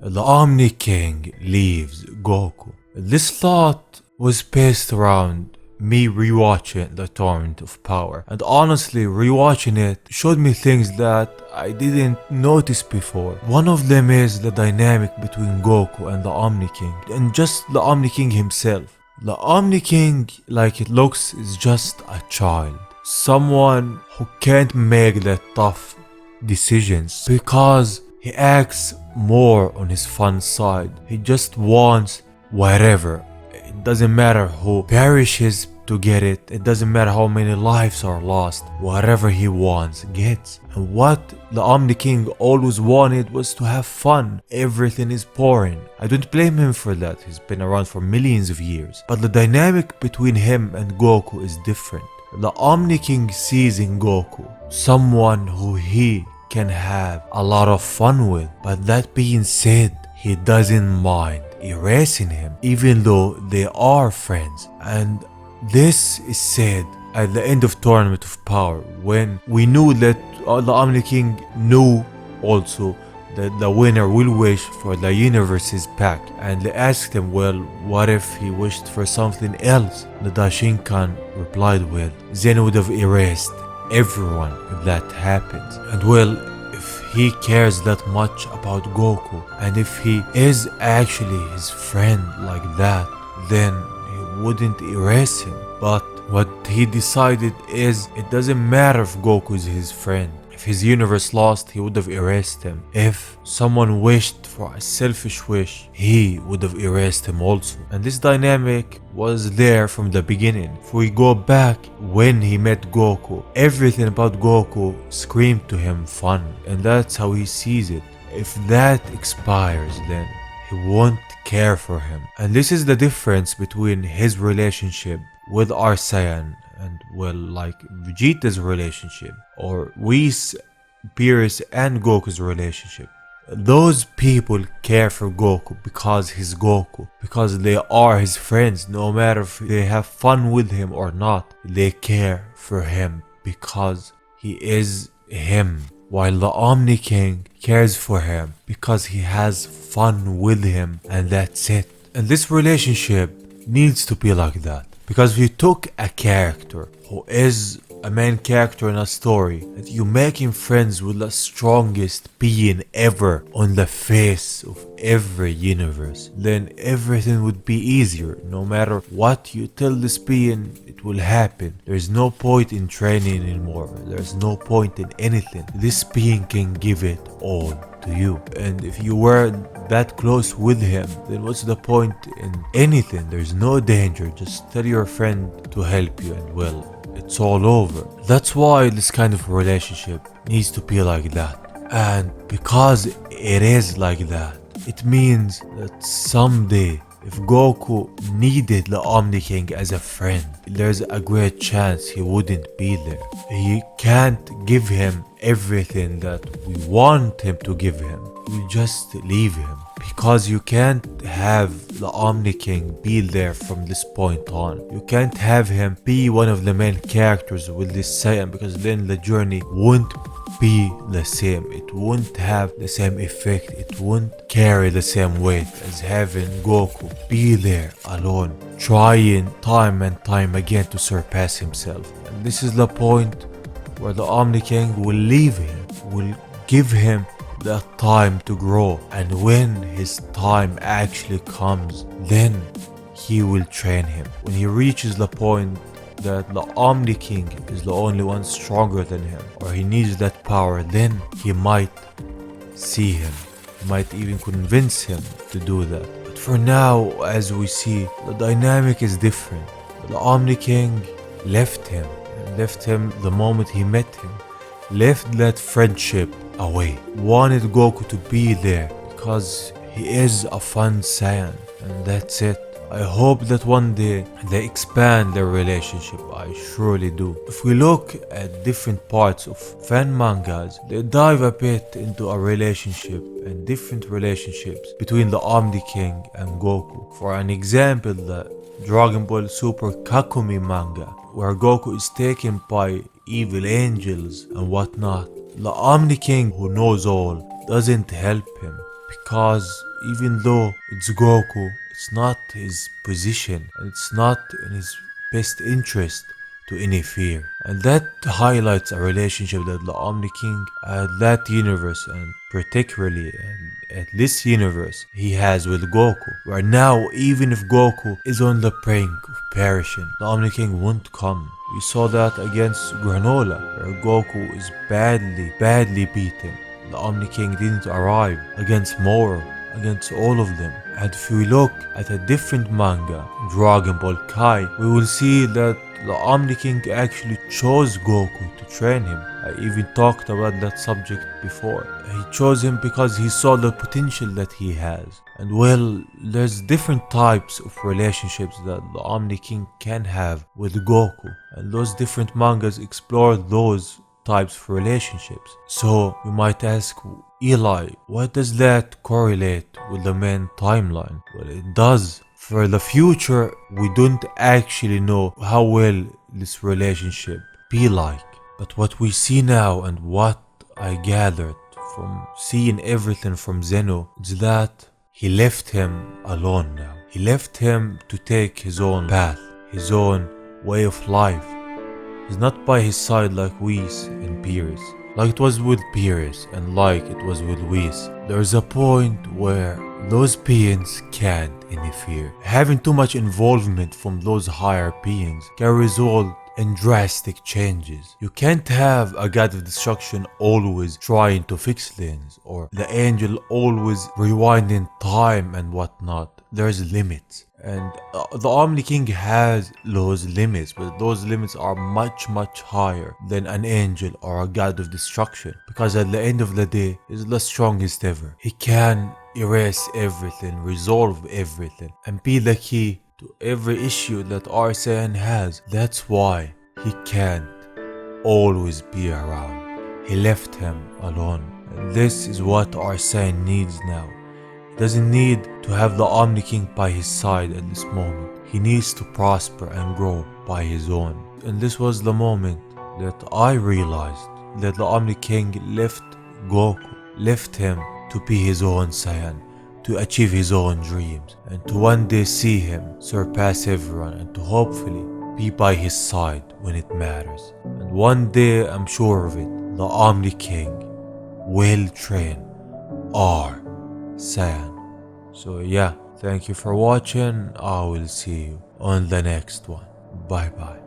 The Omni King leaves Goku. This thought was based around me rewatching the Torrent of Power, and honestly rewatching it showed me things that I didn't notice before. One of them is the dynamic between Goku and the Omni King, and just the Omni King himself. The Omni King, like it looks, is just a child, someone who can't make the tough decisions because he acts more on his fun side. He just wants whatever. It doesn't matter who perishes to get it. It doesn't matter how many lives are lost. Whatever he wants, gets. And what the Omni King always wanted was to have fun. Everything is boring. I don't blame him for that. He's been around for millions of years. But the dynamic between him and Goku is different. The Omni King sees in Goku someone who he can have a lot of fun with. But that being said, he doesn't mind erasing him, even though they are friends. And this is said at the end of Tournament of Power, when we knew that the Omni King knew also that the winner will wish for the universe's pack, and they asked him, well, what if he wished for something else? The Dashinkan replied with, Zen would have erased everyone if that happens. And well, if he cares that much about Goku, and if he is actually his friend like that, then he wouldn't erase him. But what he decided is, it doesn't matter if Goku is his friend. If his universe lost, he would have erased him. If someone wished for a selfish wish, he would have erased him also. And this dynamic was there from the beginning. If we go back when he met Goku, everything about Goku screamed to him fun, and that's how he sees it. If that expires, then he won't care for him. And this is the difference between his relationship with Saiyan and, well, like Vegeta's relationship, or Whis, Beerus and Goku's relationship. Those people care for Goku because he's Goku, because they are his friends. No matter if they have fun with him or not, they care for him because he is him. While the Omni King cares for him because he has fun with him, and that's it. And this relationship needs to be like that. Because if you took a character who is a main character in a story, and you make him friends with the strongest being ever on the face of every universe, then everything would be easier. No matter what you tell this being, it will happen. There's no point in training anymore. There's no point in anything. This being can give it all to you. And if you were that close with him, then what's the point in anything? There's no danger. Just tell your friend to help you, and well, it's all over. That's why this kind of relationship needs to be like that. And because it is like that, it means that someday, if Goku needed the Omni King as a friend, there's a great chance he wouldn't be there. He can't give him everything that we want him to give him. We just leave him. Because you can't have the Omni King be there from this point on. You can't have him be one of the main characters with this Saiyan, because then the journey won't be the same. It won't have the same effect. It won't carry the same weight as having Goku be there alone, trying time and time again to surpass himself. And this is the point where the Omni King will leave him, will give him the time to grow, and when his time actually comes, then he will train him. When he reaches the point that the Omni King is the only one stronger than him, or he needs that power, then he might see him. He might even convince him to do that. But for now, as we see, the dynamic is different. The Omni King left him the moment he met him, left that friendship away, wanted Goku to be there because he is a fun Saiyan, and that's it. I hope that one day they expand their relationship. I surely do. If we look at different parts of fan mangas, they dive a bit into a relationship and different relationships between the Omni King and Goku. For an example, the Dragonball Super Kakumi manga, where Goku is taken by evil angels and whatnot. The Omni King, who knows all, doesn't help him. because even though it's Goku, it's not his position and it's not in his best interest to interfere. And that highlights a relationship that the Omni King at that universe, and particularly at this universe, he has with Goku. Where now, even if Goku is on the brink of perishing, the Omni King won't come. We saw that against Granola, where Goku is badly beaten. The Omni King didn't arrive against Moro, against all of them. And if we look at a different manga, Dragon Ball Kai, we will see that the Omni King actually chose Goku to train him. I even talked about that subject before. He chose him because he saw the potential that he has. And well, there's different types of relationships that the Omni King can have with Goku. And those different mangas explore those types of relationships. So you might ask, Eli, why does that correlate with the main timeline? Well, it does. For the future, we don't actually know how well this relationship be like. But what we see now and what I gathered from seeing everything from Zeno is that he left him alone now. He left him to take his own path, his own way of life. He's not by his side like Whis and Beerus. Like it was with Beerus and like it was with Whis. There's a point where those beings can't interfere. Having too much involvement from those higher beings can result in drastic changes. You can't have a god of destruction always trying to fix things, or the angel always rewinding time and whatnot. There's limits. And the Omni King has those limits, but those limits are much higher than an angel or a god of destruction. Because at the end of the day, he's the strongest ever. He can erase everything, resolve everything, and be the key to every issue that Arsene has. That's why he can't always be around. He left him alone. And this is what Arsene needs now. He doesn't need to have the Omni King by his side at this moment. He needs to prosper and grow by his own. And this was the moment that I realized that the Omni King left Goku, left him to be his own Saiyan, to achieve his own dreams, and to one day see him surpass everyone, and to hopefully be by his side when it matters. And one day, I'm sure of it, the Omni King will train our Saiyan. So yeah, thank you for watching. I will see you on the next one. Bye bye.